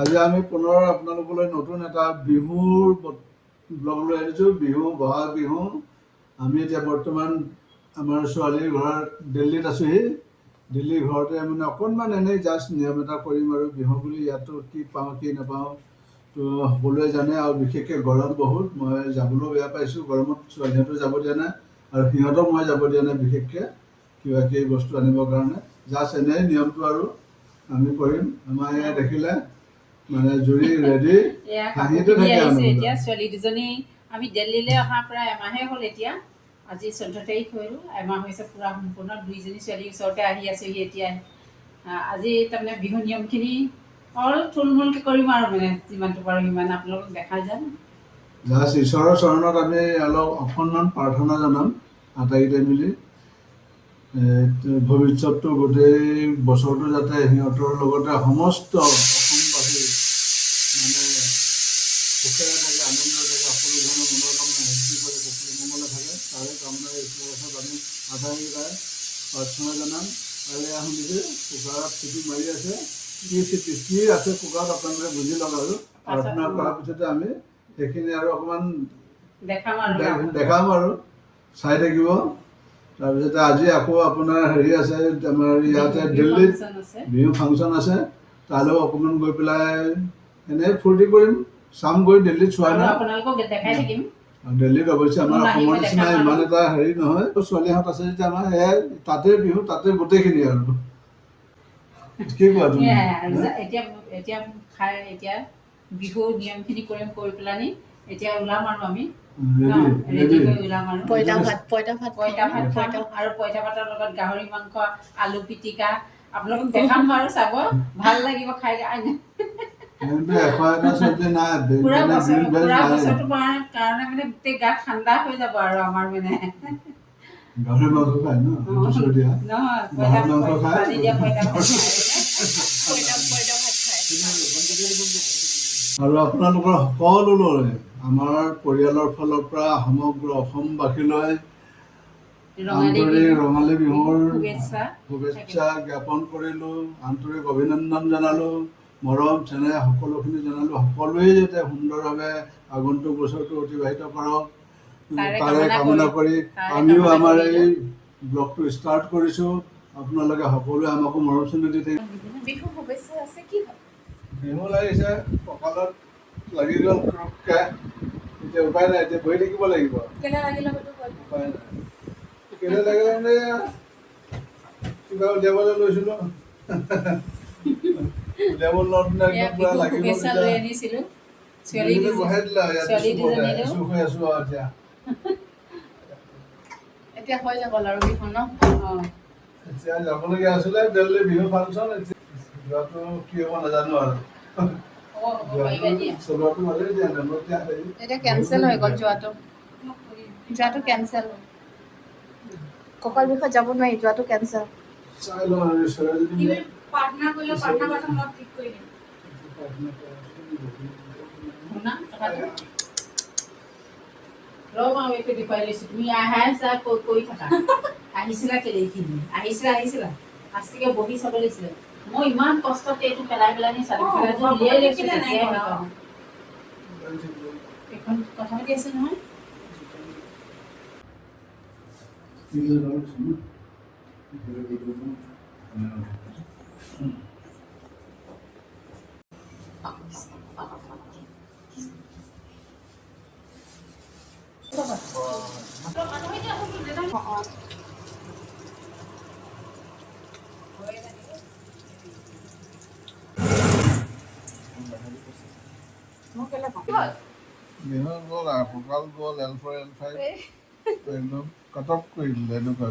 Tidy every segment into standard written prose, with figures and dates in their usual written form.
আজি আমি পুনৰ আপোনালোকলৈ নতুন এটা বিহুৰ ব্লগ লৈ আহিছোঁ। বিহু, বহাগ বিহু। আমি এতিয়া বৰ্তমান আমাৰ ছোৱালীৰ ঘৰত দিল্লীত আছোঁহি। দিল্লীৰ ঘৰতে মানে অকণমান এনেই জাষ্ট নিয়ম এটা কৰিম আৰু বিহু বুলি। ইয়াতো কি পাওঁ কি নাপাওঁ তো সকলোৱে জানে, আৰু বিশেষকৈ গৰম বহুত। মই যাবলৈও বেয়া পাইছোঁ গৰমত, ছোৱালীহঁতো যাব দিয়া নাই আৰু সিহঁতক মই যাব দিয়া নাই বিশেষকৈ কিবা কিবি বস্তু আনিবৰ কাৰণে। জাষ্ট এনেই নিয়মটো আৰু আমি কৰিম। আমাৰ এয়া দেখিলে মানে জুৰি ৰেডি হাঁহিটো থাকে আৰু এতিয়া ছোৱালী দুজনী আমি দিল্লীলৈ অহাৰ পৰা এমাহে হ'ল। এতিয়া আজি 14 তাৰিখ হ'ল, এমাহ হৈছে পূৰা সম্পূৰ্ণ। দুইজনী ছোৱালীৰ ওচৰতে আহি আছোঁহি এতিয়া। আজি তাৰমানে বিহু নিয়মখিনি অলপ থুলমূলকৈ কৰিম আৰু মানে যিমানটো পাৰোঁ সিমান আপোনালোকক দেখাই যাম। জাষ্ট ঈশ্বৰৰ চৰণত আমি অলপ অকণমান প্ৰাৰ্থনা জনাম আটাইকেইটাই মিলি। ভৱিষ্যতটো গোটেই বছৰটো যাতে সিহঁতৰ লগতে সমস্ত অসমবাসী মানে সুখেৰে থাকে, আনন্দৰে থাকে, সকলো ধৰণৰ মনৰ কামনা সিদ্ধি কৰে, কুশলে মংগলে থাকে, তাৰে কামনাৰে ঈশ্বৰৰ ওচৰত আমি আটাইকেইটাই প্ৰাৰ্থনা জনাম। আৰু এয়া শুনিছে কুকাৰত চিটি মাৰি আছে, কি আছে কুকাৰত আপোনালোকে বুজি লওক। আৰু প্ৰাৰ্থনা কৰাৰ পিছতে আমি সেইখিনি আৰু অকণমান দেখাম আৰু চাই থাকিব। তাৰপিছতে আজি আকৌ আপোনাৰ হেৰি আছে, আমাৰ ইয়াতে দিল্লীত বিহু ফাংচন আছে। তালৈও অকণমান গৈ পেলাই এনেই ফূৰ্তি কৰিম, চাম গৈ। দিল্লীত চোৱা নাই, দিল্লীত অৱশ্যে আমাৰ অসমৰ নিচিনা ইমান এটা হেৰি নহয়। ছোৱালীহঁত আছে যেতিয়া আমাৰ সেয়াই তাতে বিহু, তাতে গোটেইখিনি আৰু কি কোৱা তুমি? এতিয়া খাই এতিয়া বিহু নিয়মখিনি কৰিম, কৰি পেলানি এতিয়া ওলাম আৰু আমি ৰেডি হৈ ওলাম আৰু পঁইতা ভাত খাম আৰু পঁইতা ভাতৰ লগত গাহৰি মাংস, আলু পিটিকা আপোনালোকক দেখাম বাৰু, চাব ভাল লাগিব খাই। পুৰা বছৰটো কাৰণে মানে গোটেই গা ঠাণ্ডা হৈ যাব আৰু আমাৰ মানে। গাহৰি মাংস খায় ন? আৰু আপোনালোকৰ সকলোলৈ আমাৰ পৰিয়ালৰ ফালৰ পৰা সমগ্ৰ অসমবাসীলৈ আন্তৰিক ৰঙালী বিহুৰ শুভেচ্ছা জ্ঞাপন কৰিলোঁ, আন্তৰিক অভিনন্দন জনালোঁ, মৰম চেনেহ সকলোখিনি জনালোঁ। সকলোৱে যাতে সুন্দৰভাৱে আগন্তুক বছৰটো অতিবাহিত কৰক তাৰে কামনা কৰি আমিও আমাৰ এই ব্লগটো ষ্টাৰ্ট কৰিছোঁ। আপোনালোকে সকলোৱে আমাকো মৰম চেনেহ দি থাকিব। বিহু শুভেচ্ছা আছে কি হয়? বিহু লাগিছে, কঁকালত লাগি গ'ল ক্ৰককৈ। এতিয়া উপায় নাই, এতিয়া বহি থাকিব লাগিব। কেলে লাগিলে উপায় নাই। কেলে লাগিলে মানে কিবা উলিয়াবলৈ লৈছিলোঁ, উলিয়াব লওঁতে একদম পুৰা লাগিব। বহাই দিলা হৈ আছো আৰু এতিয়া হৈ যাব আৰু বিহু ন? এতিয়া যাবলগীয়া আছিলে দিল্লী বিহু ফাংচন। যোৱাটো কি হ'ব নাজানো আৰু এতিয়া কেঞ্চেল হৈ গ'ল যোৱাটো কেঞ্চেল। কঁকাল বিষত যাব নোৱাৰি, যোৱাটো কেঞ্চেল। চাই লওঁ আৰু প্ৰাৰ্থনা কৰিলে প্ৰাৰ্থনা কথা মই ঠিক কৰি দিম। তুমি কৰি থাকা। আহিছিলা কেলে এইখিনি? আহিছিলা আস্তিকে বহি চাব লাগিছিলে। মই ইমান কষ্টত এইটো পেলাই নি উলিয়াই লৈছোঁ। এখন কথা পাতি আছে নহয়। বিহু গ'ল আৰু কঁকাল গ'ল, L4 L5 একদম কাট অফ কৰি দিলে। এনেকুৱা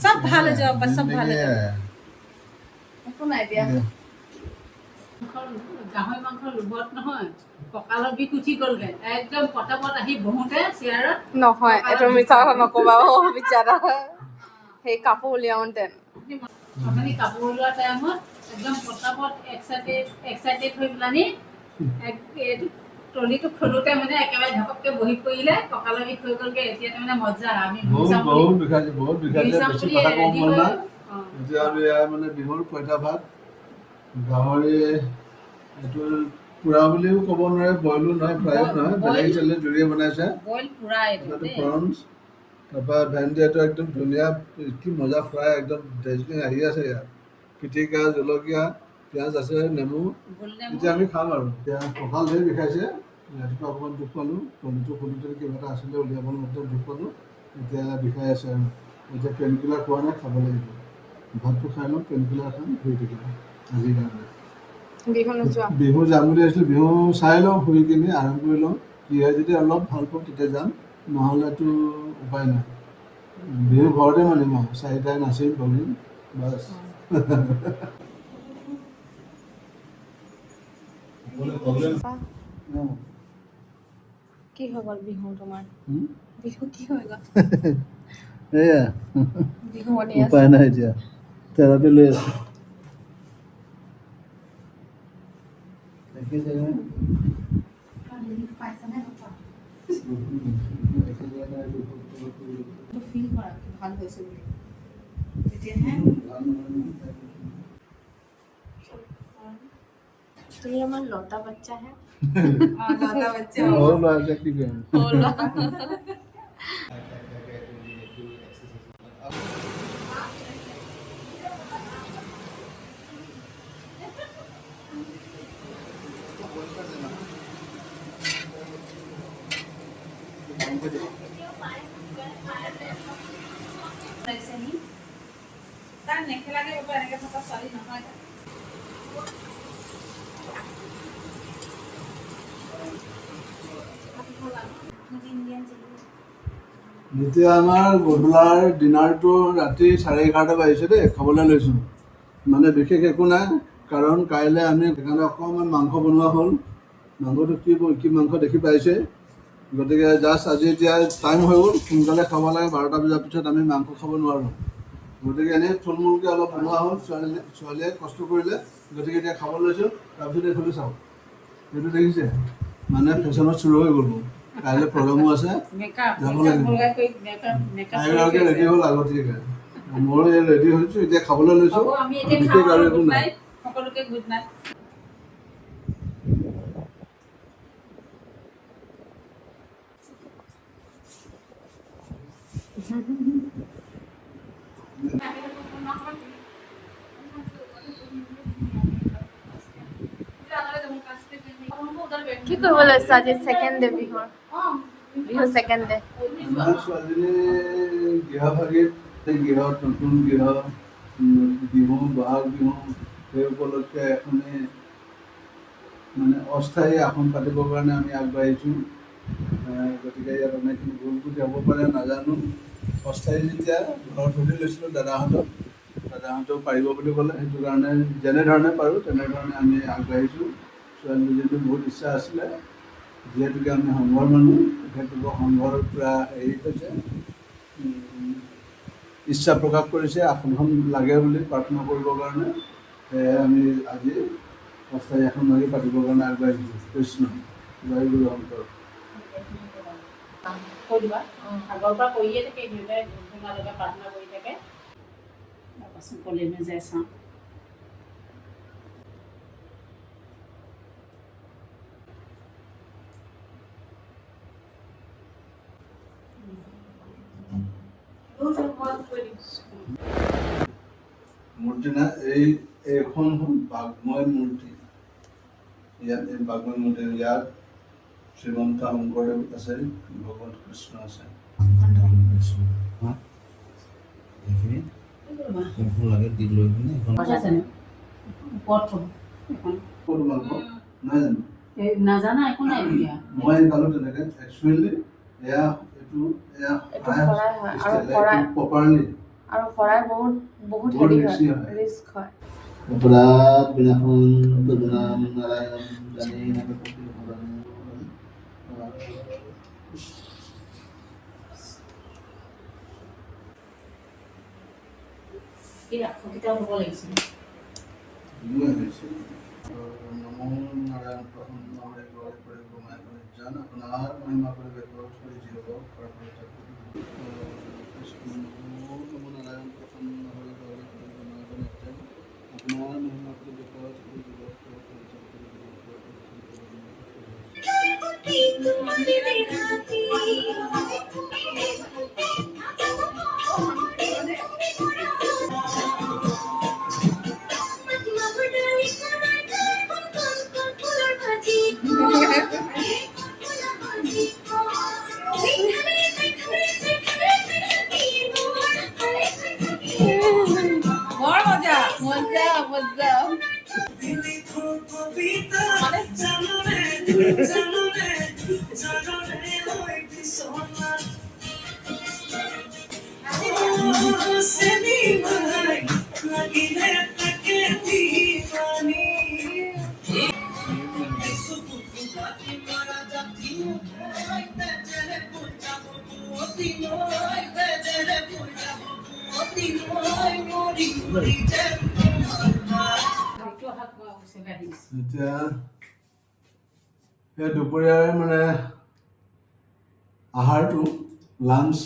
চব ভাল হৈ যাব, চব ভাল হৈ যাব, একো নাই দিয়া। গাহৰি মাংসৰ লোভত নহয়, কঁকালৰ বিষ উঠি গ'লগে একদম। পটাপট আহি বহোতে চেয়াৰত নহয়, এইটো মিছা কথা নকবা। বিচাৰা সেই কাপোৰ উলিয়াওঁতে কাপোৰ উলিওৱা টাইমত একদম পটাপট এক্সাইটেড হৈ পেলানি এইটো ট্ৰলিটো খোলোতে মানে একেবাৰে ঢপককে বহি পৰিলে, কঁকালৰ বিষ হৈ গ'লগে। এতিয়া তাৰমানে মজা। আমি এতিয়া আৰু এয়া মানে বিহুৰ পঁইতা ভাত, গাহৰি এইটো পুৰা বুলিও ক'ব নোৱাৰে, বইলো নহয়, ফ্ৰাইও নহয়, বেলেগ চালে জুৰিয়ে বনাইছে। এটাটো প্ৰনছ, তাৰপৰা ভেন্দি, এইটো একদম ধুনীয়া, কি মজা ফ্ৰাই, একদম টেষ্টি আহি আছে ইয়াত। পিটিকা, জলকীয়া, পিঁয়াজ আছে, নেমু। এতিয়া আমি খাম আৰু। এতিয়া কঁকাল ধৰি বিষাইছে, ৰাতিপুৱা অকণমান দুখ পালোঁ, কণীটো খুলিতে কিবা এটা আছিলে উলিয়াব নোৱাৰোঁতে দুখ পালোঁ, এতিয়া বিষাই আছে আৰু। এতিয়া পেইনকিলাৰ খোৱা নাই, খাব লাগিব। ভাতটো খাই লওঁ, পেইনকিলাৰ খাম, শুই থাকিম আজিৰ কাৰণে। বিহু যাম বুলি ভাবিছিলোঁ, বিহু চাই লওঁ, শুই কিনি আৰাম কৰি লওঁ, কি হয় যদি অলপ ভাল পাওঁ তেতিয়া যাম, নহ'লেতো উপায় নাই। বিহু ঘৰতে মানিম আৰু, চাৰিটাই নাচিম, বহিম, বাছ। কি হৈ গ'ল বিহু তোমাৰ? বিহু কি হৈ গ'ল? এয়া বিহু মনি উপায় নাই এতিয়া, থেৰাপি লৈ আছোঁ। ফিল কৰা ভাল হৈছে বুলি তেতিয়াহে তুমি আমাৰ লতা বাচ্চা है লতা বাচ্চা সৰু ল'ৰা আছে, কি কৰিম? তাৰ নেখেলাকে এনেকে থকা ছোৱালী নহয়। এতিয়া আমাৰ গধূলাৰ ডিনাৰটো ৰাতি 11:30 বাজিছে দেই, খাবলৈ লৈছোঁ। মানে বিশেষ একো নাই, কাৰণ কাইলৈ আমি সেইকাৰণে অকণমান মাংস বনোৱা হ'ল। মাংসটো কি মাংস দেখি পাইছে, গতিকে জাষ্ট আজি এতিয়া টাইম হৈ গ'ল, সোনকালে খাব লাগে, 12টা বজাৰ পিছত আমি মাংস খাব নোৱাৰোঁ। গতিকে এনেই থুলমূলকৈ অলপ বনোৱা হ'ল, ছোৱালীয়ে কষ্ট কৰিলে, গতিকে এতিয়া খাব লৈছোঁ। তাৰপিছত এইফালে চাওক, এইটো দেখিছে, মানে ফেশ্বনত চুৰ হৈ গ'লোঁ। কাইলৈ প্ৰগ্ৰামো আছে, যাব লাগিব। তাইগৰাকী ৰেডি হ'ল আগতীয়াকৈ, ময়ো ৰেডি হৈছোঁ, এতিয়া খাবলৈ লৈছোঁ। বিশেষ আৰু একো নাই। সকলোকে গুড নাইট। কি কৰিব লৈছা আজি ছেকেণ্ড ডে বিহুৰ? Bihu second day. আমাৰ ছোৱালীজনী গৃহভাগীত, গৃহত নতুন গৃহ, বিহু, বহাগ বিহু, সেই উপলক্ষে এখনি মানে অস্থায়ী আসন পাতিবৰ কাৰণে আমি আগবাঢ়িছোঁ। গতিকে ইয়াত অনেকখিনি ভুল বুদ্ধি হ'ব পাৰে, নাজানো। অস্থায়ী যেতিয়া ঘৰত সুধি লৈছিলোঁ দাদাহঁতেও পাৰিব বুলি ক'লে, সেইটো কাৰণে যেনেধৰণে পাৰোঁ তেনেধৰণে আমি আগবাঢ়িছোঁ। ছোৱালীজনীৰ বহুত ইচ্ছা আছিলে, যিহেতুকে আমি সংঘৰ মানুহ, তেখেতলোকৰ সংঘৰ পূৰা হেৰি হৈছে, ইচ্ছা প্ৰকাশ কৰিছে আসনখন লাগে বুলি প্ৰাৰ্থনা কৰিবৰ কাৰণে। সেয়ে আমি আজি অস্থায়ী আসন লাগি পাতিবৰ কাৰণে আগবাঢ়িছোঁ। কৃষ্ণ জয় গুৰু শংকৰ। কৈ দিবা, আগৰ পৰা কৰিয়ে থাকে, দেউতাই তোমালোকে প্ৰাৰ্থনা কৰি থাকে। তাৰপাছত কলেজলৈ যায় চাওঁ। মূৰ্তি নাই, এইখন হ'ল বাঘময় মূৰ্তি। ইয়াত এই বাঘময় মূৰ্তি, ইয়াত শ্ৰীমন্ত শংকৰদেৱ আছে, ভগৱান কৃষ্ণ আছে। লাগে দি লৈ পিনে নাজানা একো নাই এতিয়া। মই গালো তেনেকে একচুৱেলি এয়া এইটো এয়া প্ৰপাৰলি আৰু শৰাই বহুত হেৰি হয়, ৰিস্ক হয়। অপৰাধ বিনাশন পদ্মনাম নাৰায়ণ জানি এই আখৰকেইটাও হ'ব লাগিছিল। নমো নাৰায়ণ প্ৰসন্ন হৰে কৰে কৰে গোমাই কৰে জান আপোনাৰ মহিমা কৰে বেকৰত কৰি জীৱ কৃষ্ণ নমো নাৰায়ণ প্ৰসন্ন হৰে কৰে কৰে বৰ মজা মজা মজা এতিয়া এই দুপৰীয়াৰ মানে আহাৰটো লাঞ্চ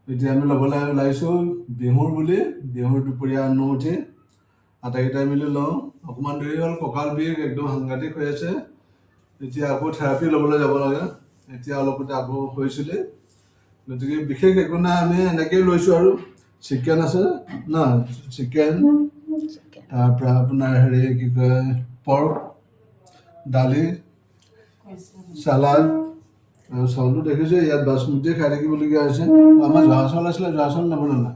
এতিয়া আমি ল'বলৈ ওলাইছোঁ বিহুৰ বুলি বিহুৰ দুপৰীয়া উঠি আটাইকেইটাই মিলি লওঁ অকণমান দেৰি হ'ল কঁকাল বিষ একদম সাংঘাতিক হৈ আছে এতিয়া আকৌ থেৰাপি ল'বলৈ যাব লাগে এতিয়া অলপতে আকৌ হৈছিলে গতিকে বিশেষ একো নাই আমি এনেকৈয়ে লৈছোঁ আৰু চিকেন আছে ন চিকেন তাৰপৰা আপোনাৰ হেৰি কি কয় পৰ্ক দালি চালাড আৰু চাউলটো দেখিছোঁ ইয়াত বাচমতিয়ে খাই থাকিবলগীয়া হৈছে আমাৰ জহা চাউল আছিলে জহা চাউল নবনালা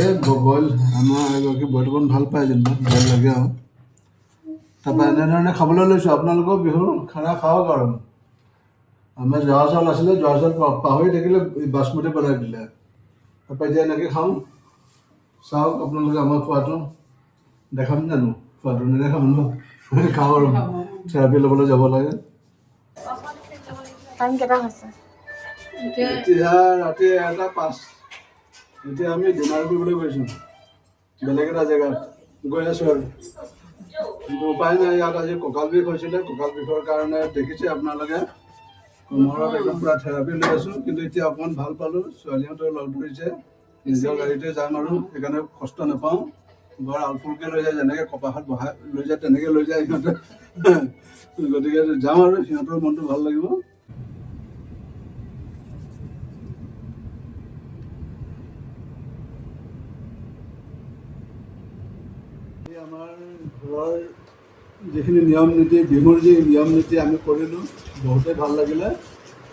এই বইল আমাৰ এগৰাকী বইল অকণ ভাল পায় যেনিবা বইল লাগে আৰু তাৰপৰা এনেধৰণে খাবলৈ লৈছোঁ আপোনালোকেও বিহুৰ খানা খাওক আৰু আমাৰ জহা চাউল আছিলে জহা চাউল পাহৰি থাকিলে বাচমতি বনাই দিলে তাৰপৰা এতিয়া এনেকৈ খাওঁ চাওক আপোনালোকে আমাৰ খোৱাটো দেখাম জানো খোৱাটো নেদেখাম ন খাওঁ আৰু থেৰাপি ল'বলৈ যাব লাগে এতিয়া ৰাতি 1:05 এতিয়া আমি ডিনাৰ কৰিবলৈ গৈছোঁ বেলেগ এটা জেগাত গৈ আছোঁ আৰু কিন্তু উপায় নাই ইয়াত আজি কঁকাল বিষ হৈছিলে কঁকাল বিষৰ কাৰণে দেখিছে আপোনালোকে কোমৰত একদম পূৰা থেৰাপি লৈ আছোঁ কিন্তু এতিয়া অকণমান ভাল পালোঁ ছোৱালীহঁতেও লগ ধৰিছে নিজৰ গাড়ীতে যাম আৰু সেইকাৰণে কষ্ট নাপাওঁ বৰ আলফুলকৈ লৈ যায় যেনেকৈ কপাহত বহাই লৈ যায় তেনেকৈ লৈ যায় সিহঁতে গতিকে যাওঁ আৰু সিহঁতৰ মনটো ভাল লাগিব আমাৰ ঘৰৰ যিখিনি নিয়ম নীতি বিহুৰ যি নিয়ম নীতি আমি কৰিলোঁ বহুতেই ভাল লাগিলে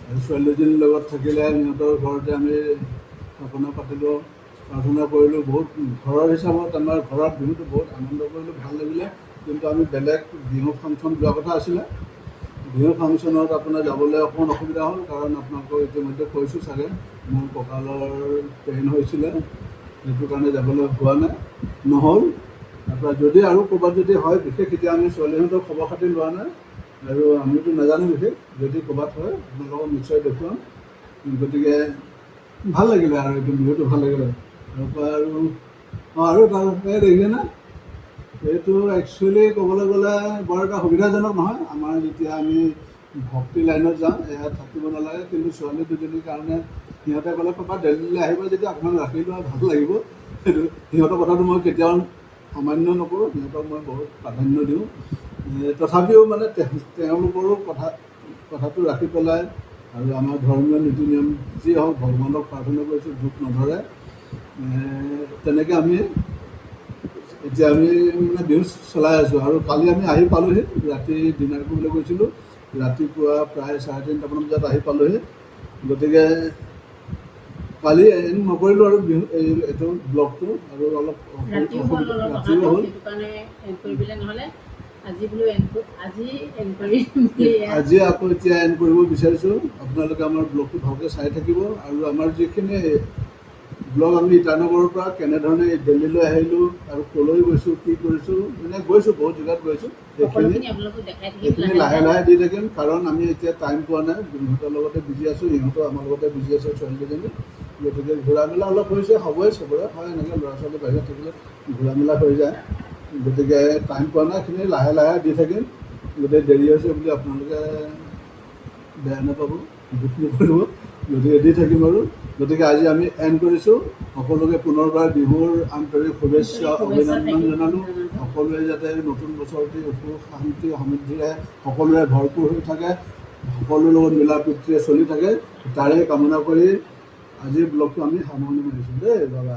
আৰু ছোৱালীজনীৰ লগত থাকিলে সিহঁতৰ ঘৰতে আমি স্থাপনা পাতিলোঁ প্ৰাৰ্থনা কৰিলোঁ বহুত ঘৰৰ হিচাপত আমাৰ ঘৰত বিহুটো বহুত আনন্দ কৰিলোঁ ভাল লাগিলে কিন্তু আমি বেলেগ বিহু ফাংচন যোৱা কথা আছিলে বিহু ফাংচনত আপোনাৰ যাবলৈ অকণমান অসুবিধা হ'ল কাৰণ আপোনালোকক ইতিমধ্যে কৈছোঁ চাগে মোৰ কঁকালৰ পেইন হৈছিলে সেইটো কাৰণে যাবলৈ হোৱা নাই নহ'ল তাৰপৰা যদি আৰু ক'ৰবাত যদি হয় বিশেষ এতিয়া আমি ছোৱালীহঁতক খবৰ খাতি লোৱা নাই আৰু আমিতো নাজানো বিশেষ যদি ক'ৰবাত হয় আপোনালোকক নিশ্চয় দেখুৱাম গতিকে ভাল লাগিলে আৰু এইটো বিহুটো ভাল লাগিলে তাৰপৰা আৰু তাৰ দেখিছে না এইটো একচুৱেলি ক'বলৈ গ'লে বৰ এটা সুবিধাজনক নহয় আমাৰ যেতিয়া আমি ভক্তি লাইনত যাওঁ এয়া থাকিব নালাগে কিন্তু ছোৱালী দুজনীৰ কাৰণে সিহঁতে ক'লে পাপা দিল্লীলৈ আহিব যেতিয়া অকণমান ৰাখি লোৱা ভাল লাগিব সেইটো সিহঁতৰ কথাটো মই কেতিয়াও সামান্য নকৰোঁ সিহঁতক মই বহুত প্ৰাধান্য দিওঁ তথাপিও মানে তেওঁলোকৰো কথাটো ৰাখি পেলাই আৰু আমাৰ ধৰ্মীয় নীতি নিয়ম যি হওক ভগৱানক প্ৰাৰ্থনা কৰিছোঁ দুখ নধৰে তেনেকৈ আমি এতিয়া আমি মানে বিহু চলাই আছোঁ আৰু কালি আমি আহি পালোঁহি ৰাতি ডিনাৰ কৰিবলৈ গৈছিলোঁ ৰাতিপুৱা প্ৰায় 3:30মান বজাত আহি পালোঁহি গতিকে কালি এণ্ড নকৰিলোঁ আৰু বিহু এইটো ব্লগটো আৰু অলপ ৰাতিও হ'ল আজি আকৌ এতিয়া এণ্ড কৰিব বিচাৰিছোঁ আপোনালোকে আমাৰ ব্লগটো ভালকৈ চাই থাকিব আৰু আমাৰ যিখিনি ব্লগ আমি ইটানগৰৰ পৰা কেনেধৰণে দিল্লীলৈ আহিলোঁ আৰু ক'লৈ গৈছোঁ কি কৰিছোঁ মানে গৈছোঁ বহুত জেগাত গৈছোঁ সেইখিনি লাহে লাহে দি থাকিম কাৰণ আমি এতিয়া টাইম পোৱা নাই ইহঁতৰ লগতে বিজি আছোঁ ইহঁতো আমাৰ লগতে বিজি আছে ছোৱালীকেইজনী গতিকে ঘূৰা মেলা অলপ হৈছে হ'বই চবৰে হয় এনেকৈ ল'ৰা ছোৱালী বাহিৰত থাকিলে ঘূৰা মেলা হৈ যায় গতিকে টাইম পোৱা নাই সেইখিনি লাহে লাহে দি থাকিম গতিকে দেৰি হৈছে বুলি আপোনালোকে বেয়া নাপাব দুখ নকৰিব গতিকে দি থাকিম আৰু গতিকে আজি আমি এণ্ড কৰিছোঁ সকলোকে পুনৰবাৰ বিহুৰ আন্তৰিক শুভেচ্ছা অভিনন্দন জনালোঁ সকলোৱে যাতে নতুন বছৰটি সুখ শান্তি সমৃদ্ধিৰে সকলোৰে ভৰপূৰ হৈ থাকে সকলোৰ লগত মিলা প্ৰীতিৰে চলি থাকে তাৰে কামনা কৰি আজিৰ ব্লগটো আমি সামৰণি মাৰিছোঁ দেই বাবা